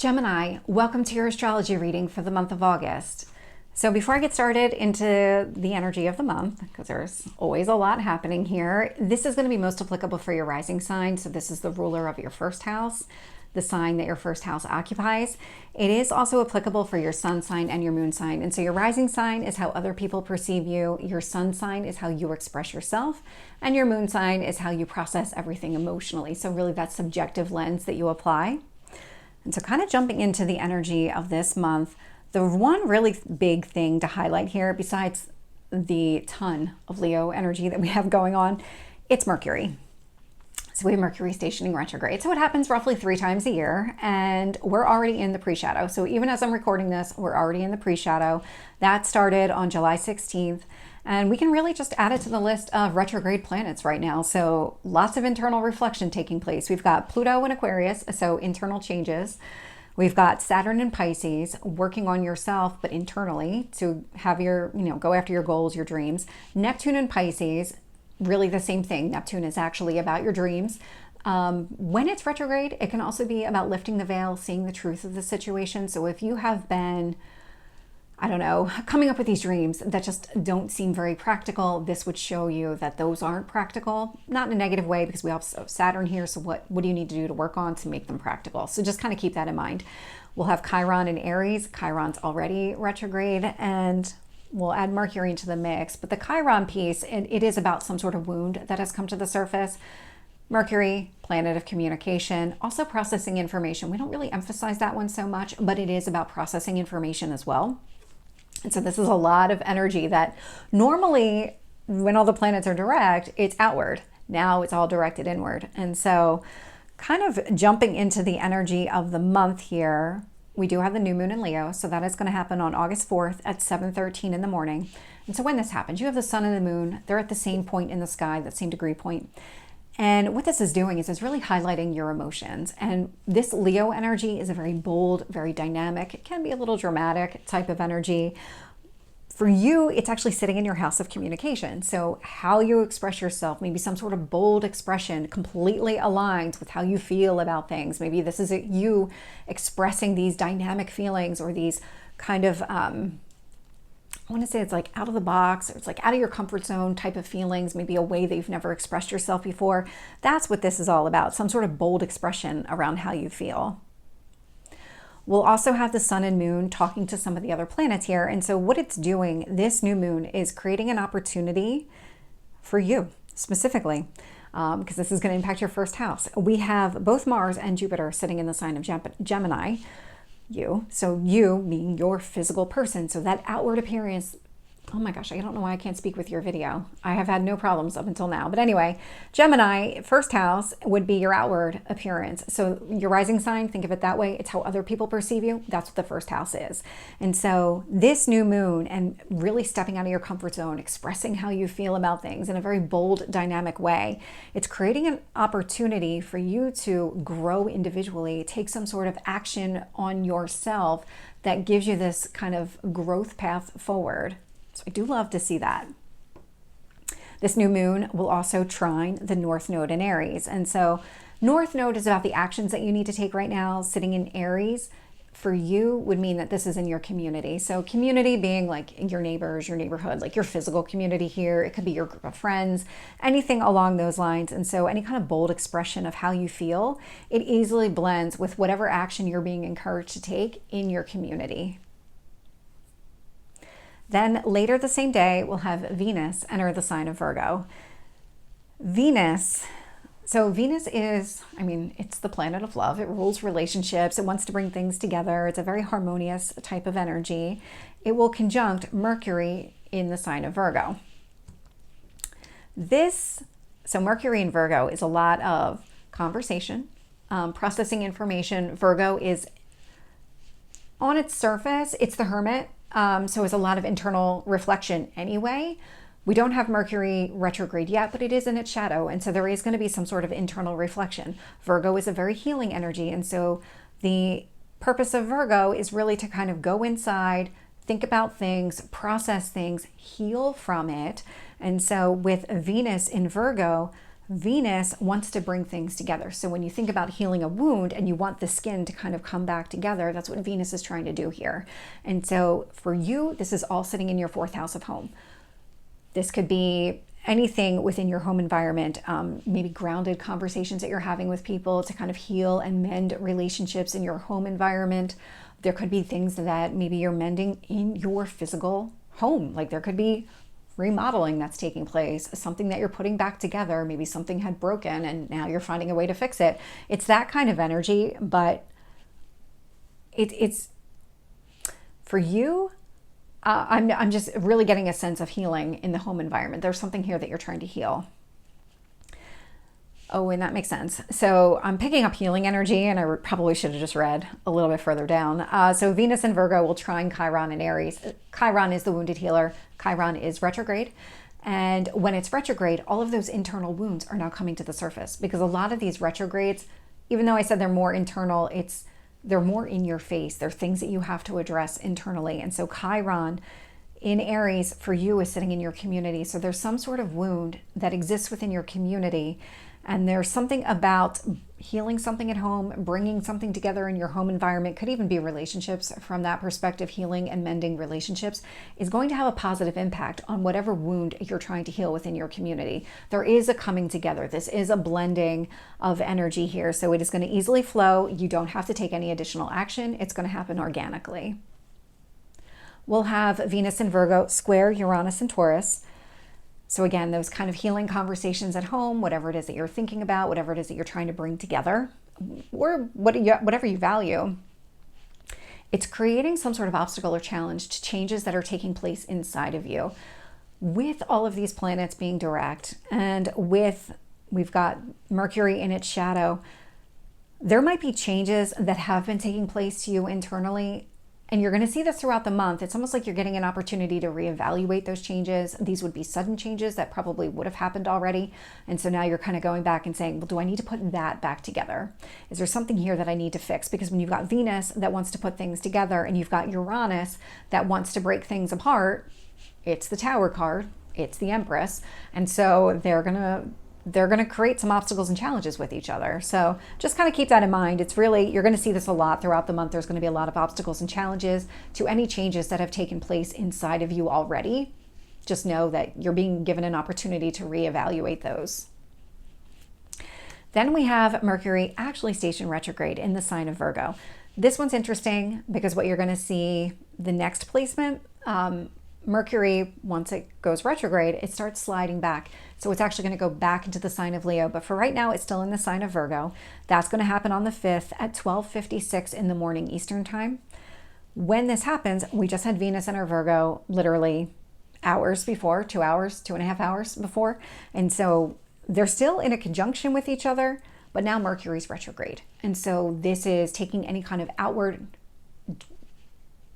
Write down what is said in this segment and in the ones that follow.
Gemini, welcome to your astrology reading for the month of August. So before I get started into the energy of the month, because there's always a lot happening here, this is going to be most applicable for your rising sign. So this is the ruler of your first house, the sign that your first house occupies. It is also applicable for your sun sign and your moon sign. And so your rising sign is how other people perceive you. Your sun sign is how you express yourself. And your moon sign is how you process everything emotionally. So really that subjective lens that you apply. And so kind of jumping into the energy of this month, the one really big thing to highlight here, besides the ton of Leo energy that we have going on, it's Mercury. So we have Mercury stationing retrograde. So it happens roughly 3 times a year, and we're already in the pre-shadow. So even as I'm recording this, we're already in the pre-shadow. That started on July 16th. And we can really just add it to the list of retrograde planets right now. So lots of internal reflection taking place. We've got Pluto in Aquarius, so internal changes. We've got Saturn in Pisces, working on yourself, but internally to have your, go after your goals, your dreams. Neptune in Pisces, really the same thing. Neptune is actually about your dreams. When it's retrograde, it can also be about lifting the veil, seeing the truth of the situation. So if you have been, coming up with these dreams that just don't seem very practical, this would show you that those aren't practical, not in a negative way, because we also have Saturn here. So what do you need to do to work on to make them practical? So just kind of keep that in mind. We'll have Chiron in Aries. Chiron's already retrograde, and we'll add Mercury into the mix. But the Chiron piece, it is about some sort of wound that has come to the surface. Mercury, planet of communication, also processing information. We don't really emphasize that one so much, but it is about processing information as well. And so this is a lot of energy that normally when all the planets are direct, it's outward. Now it's all directed inward. And so kind of jumping into the energy of the month here, we do have the new moon in Leo. So that is going to happen on August 4th at 7:13 in the morning. And so when this happens, you have the sun and the moon. They're at the same point in the sky, that same degree point. And what this is doing is it's really highlighting your emotions. And this Leo energy is a very bold, very dynamic, it can be a little dramatic type of energy. For you, it's actually sitting in your house of communication. So how you express yourself, maybe some sort of bold expression completely aligns with how you feel about things. Maybe this is you expressing these dynamic feelings or these kind of, I want to say it's like out of the box, or it's like out of your comfort zone type of feelings, maybe a way that you've never expressed yourself before. That's what this is all about, some sort of bold expression around how you feel. We'll also have the sun and moon talking to some of the other planets here. And so what it's doing, this new moon is creating an opportunity for you specifically, because this is going to impact your first house. We have both Mars and Jupiter sitting in the sign of Gemini. So you meaning your physical person. So that outward appearance, oh my gosh, I don't know why I can't speak with your video. I have had no problems up until now. But anyway, Gemini, first house would be your outward appearance. So your rising sign, think of it that way. It's how other people perceive you. That's what the first house is. And so this new moon and really stepping out of your comfort zone, expressing how you feel about things in a very bold, dynamic way, it's creating an opportunity for you to grow individually, take some sort of action on yourself that gives you this kind of growth path forward. So I do love to see that. This new moon will also trine the North Node in Aries. And so North Node is about the actions that you need to take right now. Sitting in Aries for you would mean that this is in your community. So community being like your neighbors, your neighborhood, like your physical community here. It could be your group of friends, anything along those lines. And so any kind of bold expression of how you feel, it easily blends with whatever action you're being encouraged to take in your community. Then later the same day, we'll have Venus enter the sign of Virgo. Venus is, it's the planet of love. It rules relationships. It wants to bring things together. It's a very harmonious type of energy. It will conjunct Mercury in the sign of Virgo. So Mercury in Virgo is a lot of conversation, processing information. Virgo is, on its surface, it's the hermit. So it's a lot of internal reflection anyway. We don't have Mercury retrograde yet, but it is in its shadow. And so there is going to be some sort of internal reflection. Virgo is a very healing energy. And so the purpose of Virgo is really to kind of go inside, think about things, process things, heal from it. And so with Venus in Virgo, Venus wants to bring things together. So when you think about healing a wound and you want the skin to kind of come back together, that's what Venus is trying to do here. And so for you, this is all sitting in your 4th house of home. This could be anything within your home environment, maybe grounded conversations that you're having with people to kind of heal and mend relationships in your home environment. There could be things that maybe you're mending in your physical home. Like there could be remodeling that's taking place, something that you're putting back together. Maybe something had broken and now you're finding a way to fix it. It's that kind of energy, but it's for you. I'm just really getting a sense of healing in the home environment. There's something here that you're trying to heal. Oh, and that makes sense. So I'm picking up healing energy, and I probably should have just read a little bit further down. So Venus and Virgo will trine Chiron in Aries. Chiron is the wounded healer. Chiron is retrograde. And when it's retrograde, all of those internal wounds are now coming to the surface, because a lot of these retrogrades, even though I said they're more internal, they're more in your face. They're things that you have to address internally. And so Chiron in Aries for you is sitting in your community. So there's some sort of wound that exists within your community. And there's something about healing something at home, bringing something together in your home environment, could even be relationships. From that perspective, healing and mending relationships is going to have a positive impact on whatever wound you're trying to heal within your community. There is a coming together. This is a blending of energy here. So it is going to easily flow. You don't have to take any additional action. It's going to happen organically. We'll have Venus and Virgo square Uranus and Taurus. So again, those kind of healing conversations at home, whatever it is that you're thinking about, whatever it is that you're trying to bring together, or whatever you value, it's creating some sort of obstacle or challenge to changes that are taking place inside of you. With all of these planets being direct, and we've got Mercury in its shadow, there might be changes that have been taking place to you internally. And you're going to see this throughout the month. It's almost like you're getting an opportunity to reevaluate those changes. These would be sudden changes that probably would have happened already. And so now you're kind of going back and saying, well, do I need to put that back together? Is there something here that I need to fix? Because when you've got Venus that wants to put things together and you've got Uranus that wants to break things apart, it's the Tower card, it's the Empress. And so they're going to create some obstacles and challenges with each other. So just kind of keep that in mind. It's really, you're going to see this a lot throughout the month. There's going to be a lot of obstacles and challenges to any changes that have taken place inside of you already. Just know that you're being given an opportunity to reevaluate those. Then we have Mercury actually stationed retrograde in the sign of Virgo. This one's interesting because what you're going to see, the next placement, Mercury, once it goes retrograde, it starts sliding back. So it's actually going to go back into the sign of Leo. But for right now, it's still in the sign of Virgo. That's going to happen on the 5th at 12:56 in the morning Eastern time. When this happens, we just had Venus in our Virgo literally hours before, 2 hours, 2.5 hours before. And so they're still in a conjunction with each other, but now Mercury's retrograde. And so this is taking any kind of outward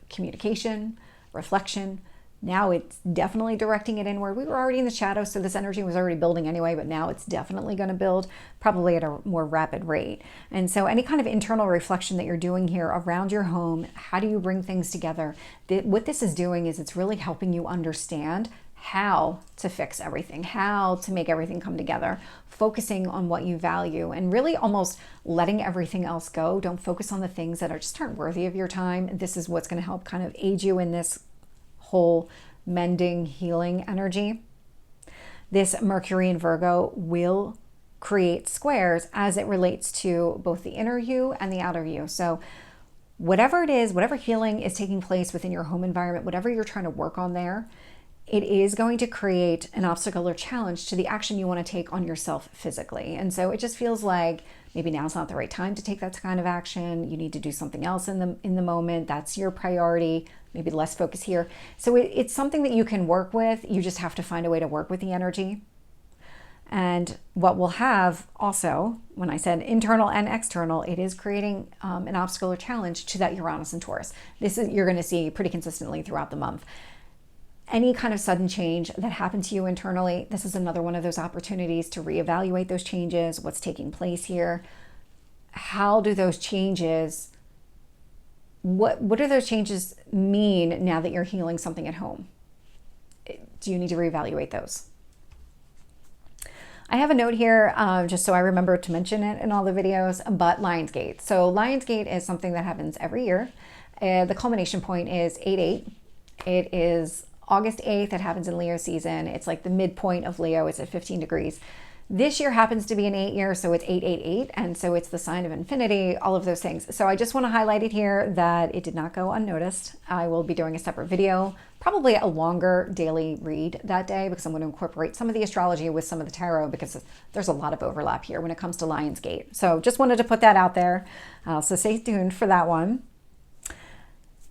communication, reflection. Now it's definitely directing it inward. We were already in the shadow, so this energy was already building anyway, but now it's definitely going to build, probably at a more rapid rate. And so any kind of internal reflection that you're doing here around your home, how do you bring things together? What this is doing is it's really helping you understand how to fix everything, how to make everything come together, focusing on what you value and really almost letting everything else go. Don't focus on the things that just aren't worthy of your time. This is what's going to help kind of aid you in this whole mending, healing energy. This Mercury in Virgo will create squares as it relates to both the inner you and the outer you. So whatever it is, whatever healing is taking place within your home environment, whatever you're trying to work on there, it is going to create an obstacle or challenge to the action you want to take on yourself physically. And so it just feels like maybe now's not the right time to take that kind of action. You need to do something else in the moment. That's your priority. Maybe less focus here. So it's something that you can work with. You just have to find a way to work with the energy. And what we'll have also, when I said internal and external, it is creating an obstacle or challenge to that Uranus and Taurus. This is, you're going to see pretty consistently throughout the month. Any kind of sudden change that happened to you internally, this is another one of those opportunities to reevaluate those changes, what's taking place here. How do those changes, what do those changes mean now that you're healing something at home? Do you need to reevaluate those? I have a note here just so I remember to mention it in all the videos, but Lionsgate. So Lionsgate is something that happens every year. The culmination point is 8/8. It is August 8th. It happens in Leo season. It's like the midpoint of Leo. It's at 15 degrees. This year happens to be an 8 year, so it's 888, and so it's the sign of infinity, all of those things. So I just want to highlight it here that it did not go unnoticed. I will be doing a separate video, probably a longer daily read that day, because I'm going to incorporate some of the astrology with some of the tarot, because there's a lot of overlap here when it comes to Lionsgate. So just wanted to put that out there. So stay tuned for that one.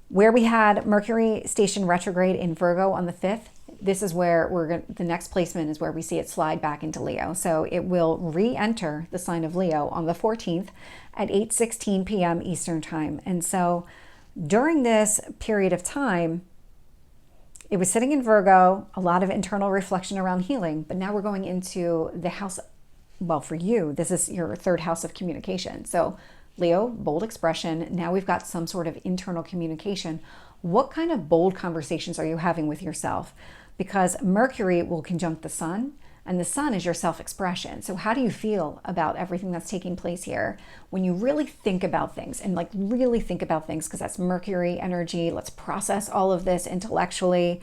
Where we had Mercury station retrograde in Virgo on the 5th, this is where the next placement is where we see it slide back into Leo. So it will re-enter the sign of Leo on the 14th at 8:16 p.m. Eastern time. And so during this period of time, it was sitting in Virgo, a lot of internal reflection around healing, but now we're going into the house, well, for you, this is your third house of communication. So Leo, bold expression. Now we've got some sort of internal communication. What kind of bold conversations are you having with yourself? Because Mercury will conjunct the sun, and the sun is your self-expression. So how do you feel about everything that's taking place here? When you really think about things, and like really think about things, because that's Mercury energy, let's process all of this intellectually.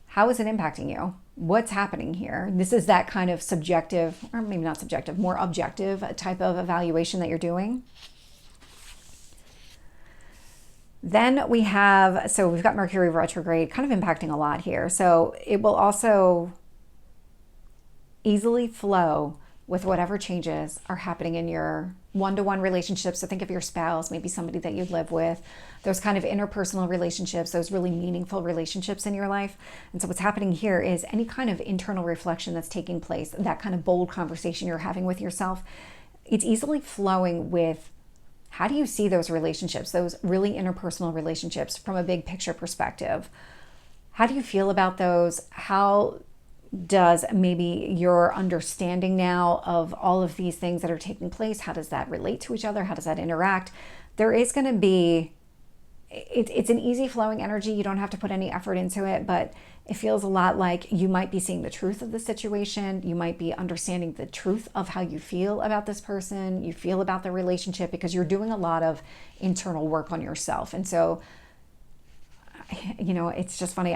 How is it impacting you? What's happening here? This is that kind of subjective, or maybe not subjective, more objective type of evaluation that you're doing. Then we have, so we've got Mercury retrograde kind of impacting a lot here. So it will also easily flow with whatever changes are happening in your one-to-one relationships. So think of your spouse, maybe somebody that you live with, those kind of interpersonal relationships, those really meaningful relationships in your life. And so what's happening here is any kind of internal reflection that's taking place, that kind of bold conversation you're having with yourself, it's easily flowing with how do you see those relationships, those really interpersonal relationships from a big picture perspective? How do you feel about those? How does maybe your understanding now of all of these things that are taking place, how does that relate to each other? How does that interact? There is going to be, it's an easy flowing energy. You don't have to put any effort into it, but it feels a lot like you might be seeing the truth of the situation. You might be understanding the truth of how you feel about this person, you feel about the relationship, because you're doing a lot of internal work on yourself. And so, you know, it's just funny.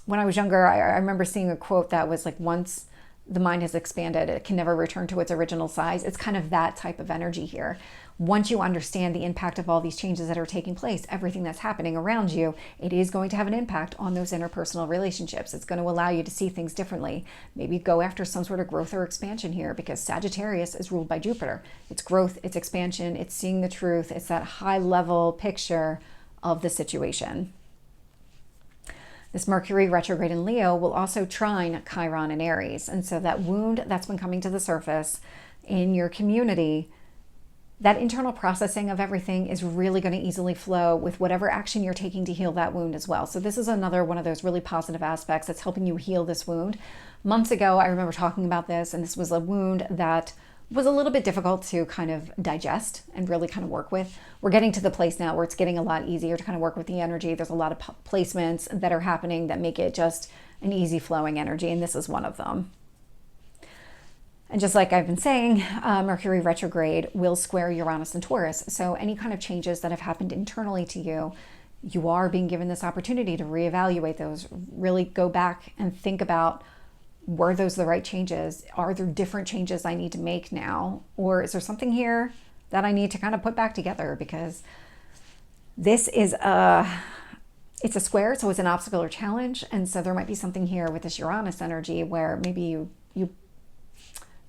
When I was younger, I remember seeing a quote that was like, once the mind has expanded, it can never return to its original size. It's kind of that type of energy here. Once you understand the impact of all these changes that are taking place, everything that's happening around you, it is going to have an impact on those interpersonal relationships. It's going to allow you to see things differently. Maybe go after some sort of growth or expansion here, because Sagittarius is ruled by Jupiter. It's growth, it's expansion, it's seeing the truth, it's that high level picture of the situation. This Mercury retrograde in Leo will also trine Chiron in Aries. And so that wound that's been coming to the surface in your community, that internal processing of everything is really going to easily flow with whatever action you're taking to heal that wound as well. So this is another one of those really positive aspects that's helping you heal this wound. Months ago, I remember talking about this, and this was a wound that was a little bit difficult to kind of digest and really kind of work with. We're getting to the place now where it's getting a lot easier to kind of work with the energy. There's a lot of placements that are happening that make it just an easy flowing energy, and this is one of them. And just like I've been saying, Mercury retrograde will square Uranus and Taurus. So any kind of changes that have happened internally to you, you are being given this opportunity to reevaluate those, really go back and think about, were those the right changes? Are there different changes I need to make now? Or is there something here that I need to kind of put back together? Because this is it's a square, so it's an obstacle or challenge. And so there might be something here with this Uranus energy where maybe you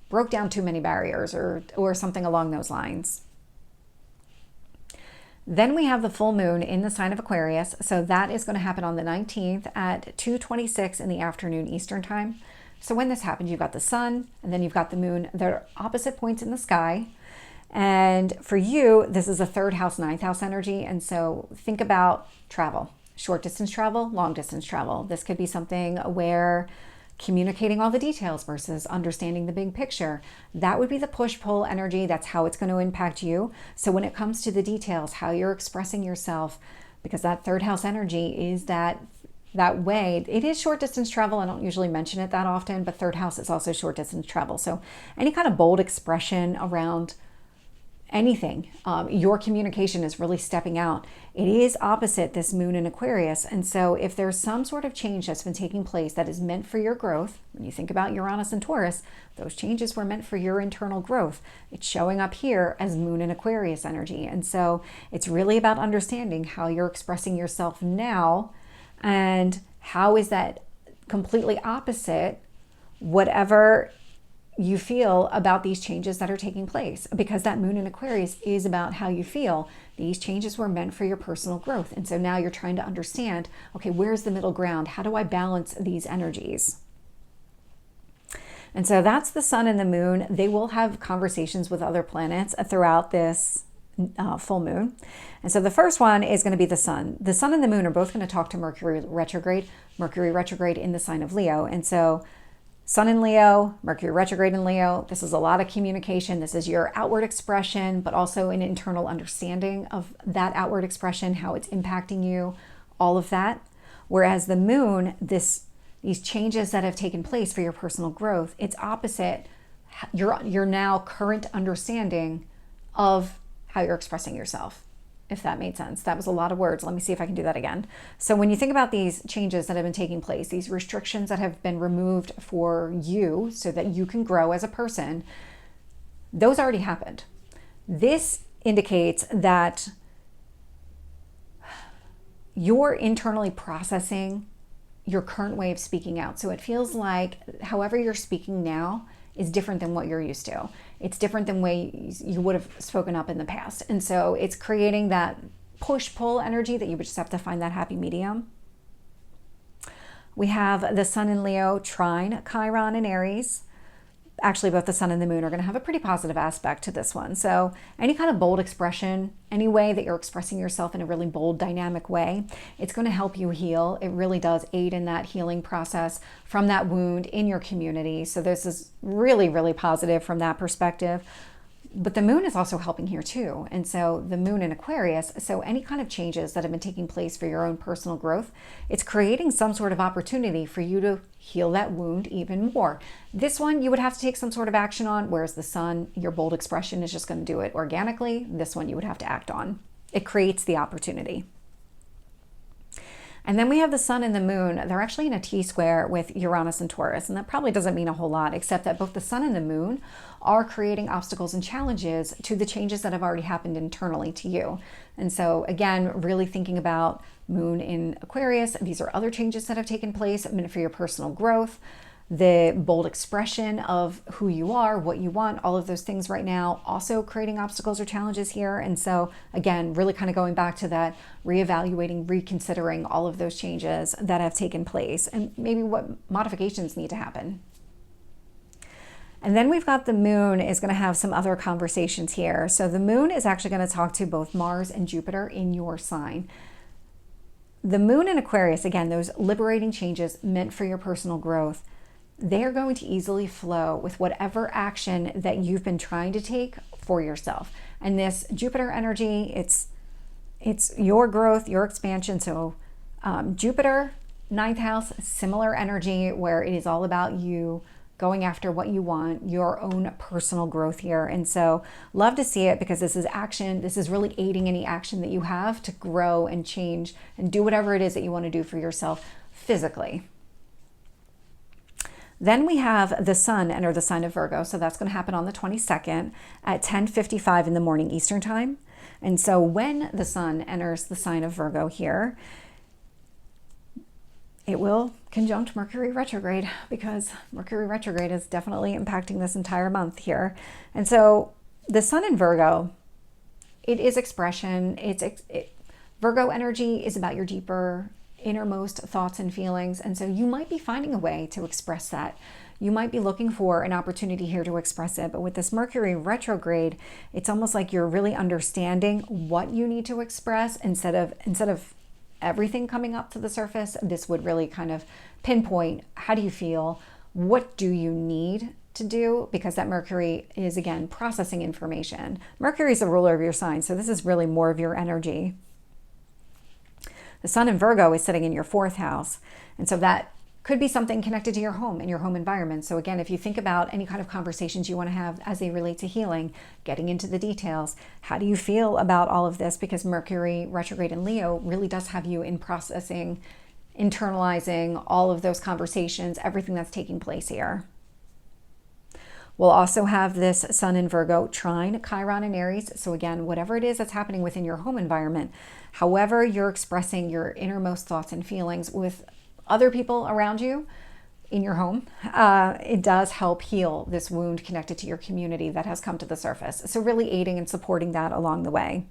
broke down too many barriers or something along those lines. Then we have the full moon in the sign of Aquarius. So that is going to happen on the 19th at 2:26 in the afternoon Eastern time. So when this happens, you've got the sun and then you've got the moon. They're opposite points in the sky. And for you, this is a third house, ninth house energy. And so think about travel, short distance travel, long distance travel. This could be something where communicating all the details versus understanding the big picture. That would be the push-pull energy. That's how it's going to impact you. So when it comes to the details, how you're expressing yourself, because that third house energy is that that way. It is short distance travel. I don't usually mention it that often, but third house is also short distance travel. So any kind of bold expression around anything, your communication is really stepping out. It is opposite this moon in Aquarius. And so if there's some sort of change that's been taking place that is meant for your growth, when you think about Uranus and Taurus, those changes were meant for your internal growth. It's showing up here as moon in Aquarius energy. And so it's really about understanding how you're expressing yourself now and how is that completely opposite whatever you feel about these changes that are taking place, because that moon in Aquarius is about how you feel. These changes were meant for your personal growth. And so now you're trying to understand, okay, where's the middle ground? How do I balance these energies? And so that's the sun and the moon. They will have conversations with other planets throughout this full moon. And so the first one is going to be the sun. The sun and the moon are both going to talk to Mercury retrograde in the sign of Leo. And so Sun in Leo, Mercury retrograde in Leo. This is a lot of communication. This is your outward expression, but also an internal understanding of that outward expression, how it's impacting you, all of that. Whereas the moon, these changes that have taken place for your personal growth, it's opposite your now current understanding of how you're expressing yourself, if that made sense. That was a lot of words. Let me see if I can do that again. So when you think about these changes that have been taking place, these restrictions that have been removed for you so that you can grow as a person, those already happened. This indicates that you're internally processing your current way of speaking out. So it feels like however you're speaking now is different than what you're used to. It's different than way you would have spoken up in the past. And so it's creating that push-pull energy that you would just have to find that happy medium. We have the sun in Leo trine Chiron in Aries. Actually, both the sun and the moon are going to have a pretty positive aspect to this one. So any kind of bold expression, any way that you're expressing yourself in a really bold, dynamic way, it's going to help you heal. It really does aid in that healing process from that wound in your community. So this is really, really positive from that perspective. But the moon is also helping here too. And so the moon in Aquarius, so any kind of changes that have been taking place for your own personal growth, it's creating some sort of opportunity for you to heal that wound even more. This one you would have to take some sort of action on, whereas the sun, your bold expression is just going to do it organically. This one you would have to act on. It creates the opportunity. And then we have the sun and the moon. They're actually in a T-square with Uranus and Taurus. And that probably doesn't mean a whole lot, except that both the sun and the moon are creating obstacles and challenges to the changes that have already happened internally to you. And so again, really thinking about moon in Aquarius, these are other changes that have taken place meant for your personal growth, the bold expression of who you are, what you want, all of those things right now, also creating obstacles or challenges here. And so again, really kind of going back to that, reevaluating, reconsidering all of those changes that have taken place and maybe what modifications need to happen. And then we've got the moon is going to have some other conversations here. So the moon is actually going to talk to both Mars and Jupiter in your sign. The moon in Aquarius, again, those liberating changes meant for your personal growth, they're going to easily flow with whatever action that you've been trying to take for yourself. And this Jupiter energy, it's your growth, your expansion. So Jupiter, 9th house, similar energy where it is all about you going after what you want, your own personal growth here. And so love to see it because this is action. This is really aiding any action that you have to grow and change and do whatever it is that you want to do for yourself physically. Then we have the sun enter the sign of Virgo. So that's going to happen on the 22nd at 10:55 in the morning Eastern time. And so when the sun enters the sign of Virgo here, it will conjunct Mercury retrograde because Mercury retrograde is definitely impacting this entire month here. And so the sun in Virgo, it is expression. Virgo energy is about your deeper, innermost thoughts and feelings. And so you might be finding a way to express that. You might be looking for an opportunity here to express it. But with this Mercury retrograde, it's almost like you're really understanding what you need to express instead of everything coming up to the surface. This would really kind of pinpoint, how do you feel? What do you need to do? Because that Mercury is, again, processing information. Mercury is the ruler of your sign, so this is really more of your energy. The sun in Virgo is sitting in your 4th house. And so that could be something connected to your home and your home environment. So again, if you think about any kind of conversations you want to have as they relate to healing, getting into the details, how do you feel about all of this? Because Mercury retrograde in Leo really does have you in processing, internalizing all of those conversations, everything that's taking place here. We'll also have this sun in Virgo trine Chiron in Aries. So again, whatever it is that's happening within your home environment, however you're expressing your innermost thoughts and feelings with other people around you in your home, it does help heal this wound connected to your community that has come to the surface. So really aiding and supporting that along the way.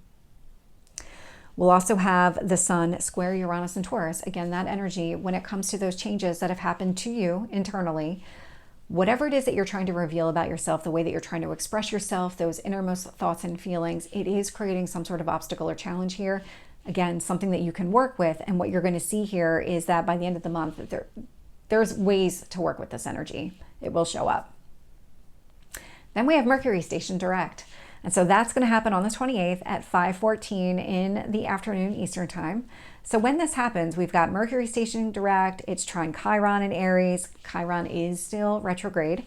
We'll also have the sun square Uranus and Taurus. Again, that energy when it comes to those changes that have happened to you internally, whatever it is that you're trying to reveal about yourself, the way that you're trying to express yourself, those innermost thoughts and feelings, it is creating some sort of obstacle or challenge here. Again, something that you can work with. And what you're going to see here is that by the end of the month, there's ways to work with this energy. It will show up. Then we have Mercury station direct. And so that's going to happen on the 28th at 5:14 in the afternoon Eastern time. So when this happens, we've got Mercury stationing direct. It's trine Chiron in Aries. Chiron is still retrograde.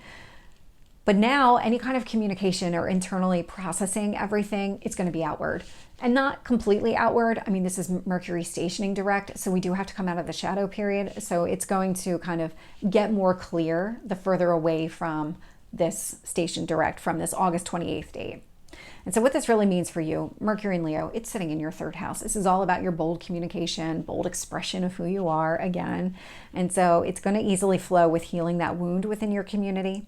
But now any kind of communication or internally processing everything, it's going to be outward and not completely outward. I mean, this is Mercury stationing direct. So we do have to come out of the shadow period. So it's going to kind of get more clear the further away from this station direct from this August 28th date. And so what this really means for you, Mercury and Leo, it's sitting in your 3rd house. This is all about your bold communication, bold expression of who you are again. And so it's going to easily flow with healing that wound within your community.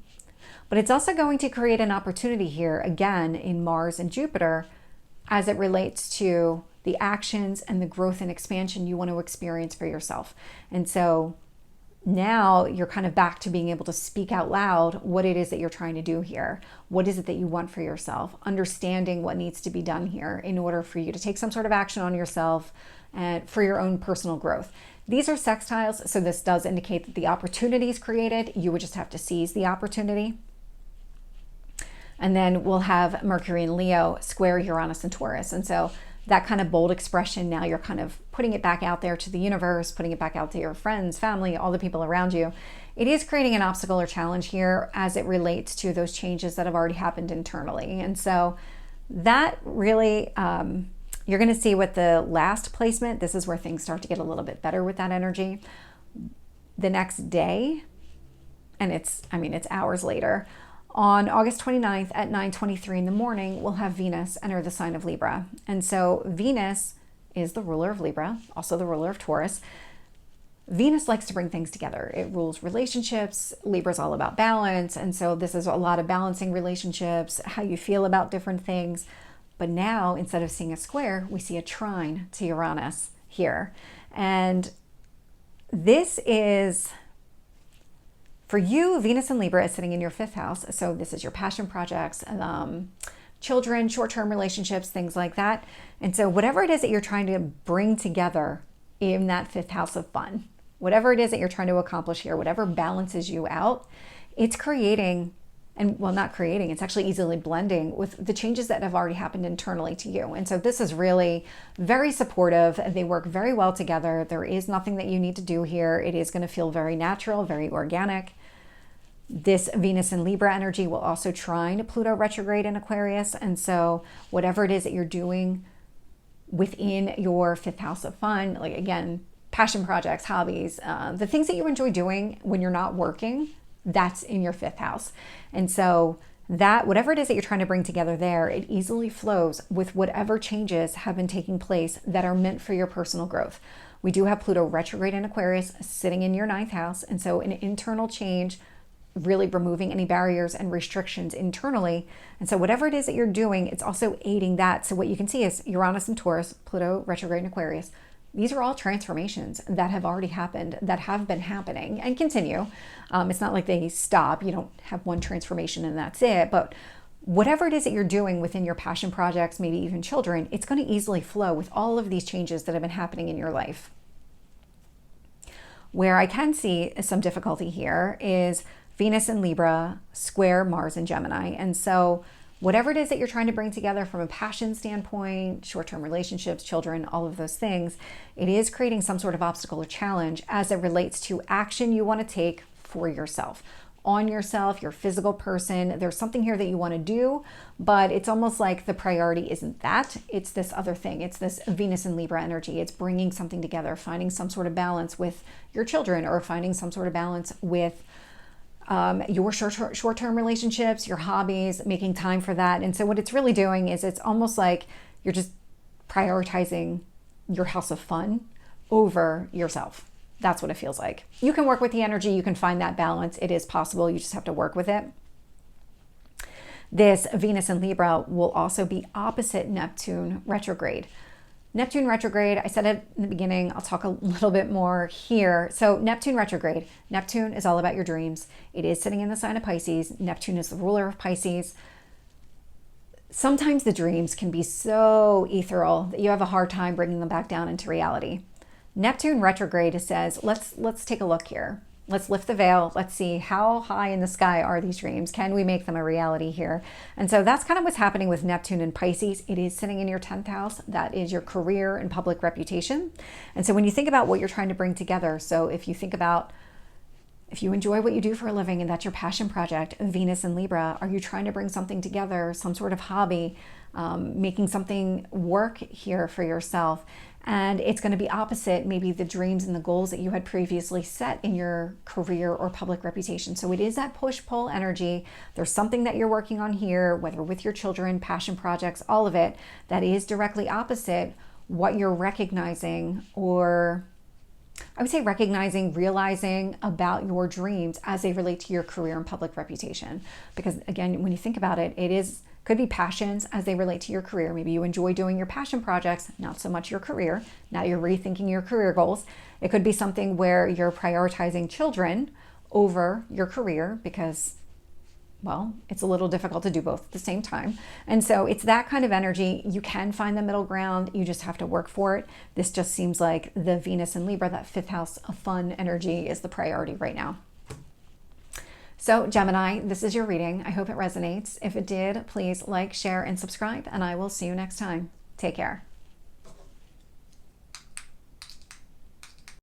But it's also going to create an opportunity here, again, in Mars and Jupiter, as it relates to the actions and the growth and expansion you want to experience for yourself. And so now you're kind of back to being able to speak out loud what it is that you're trying to do here. What is it that you want for yourself? Understanding what needs to be done here in order for you to take some sort of action on yourself and for your own personal growth. These are sextiles, so this does indicate that the opportunity is created. You would just have to seize the opportunity. And then we'll have Mercury and Leo square Uranus and Taurus. And so that kind of bold expression, now you're kind of putting it back out there to the universe, putting it back out to your friends, family, all the people around you. It is creating an obstacle or challenge here as it relates to those changes that have already happened internally. And so that really, you're going to see with the last placement, this is where things start to get a little bit better with that energy. The next day, and it's hours later, on August 29th at 9:23 in the morning, we'll have Venus enter the sign of Libra. And so Venus is the ruler of Libra, also the ruler of Taurus. Venus likes to bring things together. It rules relationships. Libra's all about balance. And so this is a lot of balancing relationships, how you feel about different things. But now, instead of seeing a square, we see a trine to Uranus here. And this is... For you, Venus and Libra is sitting in your 5th house. So this is your passion projects, children, short-term relationships, things like that. And so whatever it is that you're trying to bring together in that 5th house of fun, whatever it is that you're trying to accomplish here, whatever balances you out, it's creating, and well, not creating, it's actually easily blending with the changes that have already happened internally to you. And so this is really very supportive. They work very well together. There is nothing that you need to do here. It is going to feel very natural, very organic. This Venus and Libra energy will also trine Pluto retrograde in Aquarius. And so whatever it is that you're doing within your 5th house of fun, like again, passion projects, hobbies, the things that you enjoy doing when you're not working, that's in your 5th house. And so that whatever it is that you're trying to bring together there, it easily flows with whatever changes have been taking place that are meant for your personal growth. We do have Pluto retrograde in Aquarius sitting in your 9th house. And so an internal change, really removing any barriers and restrictions internally. And so whatever it is that you're doing, it's also aiding that. So what you can see is Uranus and Taurus, Pluto retrograde in Aquarius. These are all transformations that have already happened, that have been happening and continue. It's not like they stop. You don't have one transformation and that's it. But whatever it is that you're doing within your passion projects, maybe even children, it's going to easily flow with all of these changes that have been happening in your life. Where I can see some difficulty here is Venus and Libra square Mars and Gemini. And so whatever it is that you're trying to bring together from a passion standpoint, short-term relationships, children, all of those things, it is creating some sort of obstacle or challenge as it relates to action you want to take for yourself, on yourself, your physical person. There's something here that you want to do, but it's almost like the priority isn't that. It's this other thing. It's this Venus and Libra energy. It's bringing something together, finding some sort of balance with your children, or finding some sort of balance with your short-term relationships, your hobbies, making time for that. And so what it's really doing is it's almost like you're just prioritizing your house of fun over yourself. That's what it feels like. You can work with the energy. You can find that balance. It is possible. You just have to work with it. This Venus in Libra will also be opposite Neptune retrograde. Neptune retrograde, I said it in the beginning, I'll talk a little bit more here. So Neptune retrograde, Neptune is all about your dreams. It is sitting in the sign of Pisces. Neptune is the ruler of Pisces. Sometimes the dreams can be so ethereal that you have a hard time bringing them back down into reality. Neptune retrograde says, let's take a look here. Let's lift the veil. Let's see how high in the sky are these dreams. Can we make them a reality here? And so that's kind of what's happening with Neptune and Pisces. It is sitting in your 10th house. That is your career and public reputation. And so when you think about what you're trying to bring together, so if you think about, if you enjoy what you do for a living and that's your passion project, Venus and Libra, are you trying to bring something together, some sort of hobby, making something work here for yourself? And it's going to be opposite maybe the dreams and the goals that you had previously set in your career or public reputation. So it is that push-pull energy. There's something that you're working on here, whether with your children, passion projects, all of it, that is directly opposite what you're recognizing, or I would say recognizing, realizing about your dreams as they relate to your career and public reputation. Because again, when you think about it, could be passions as they relate to your career. Maybe you enjoy doing your passion projects, not so much your career. Now you're rethinking your career goals. It could be something where you're prioritizing children over your career because, well, it's a little difficult to do both at the same time. And so it's that kind of energy. You can find the middle ground. You just have to work for it. This just seems like the Venus and Libra, that 5th house of fun energy, is the priority right now. So Gemini, this is your reading. I hope it resonates. If it did, please like, share, and subscribe, and I will see you next time. Take care.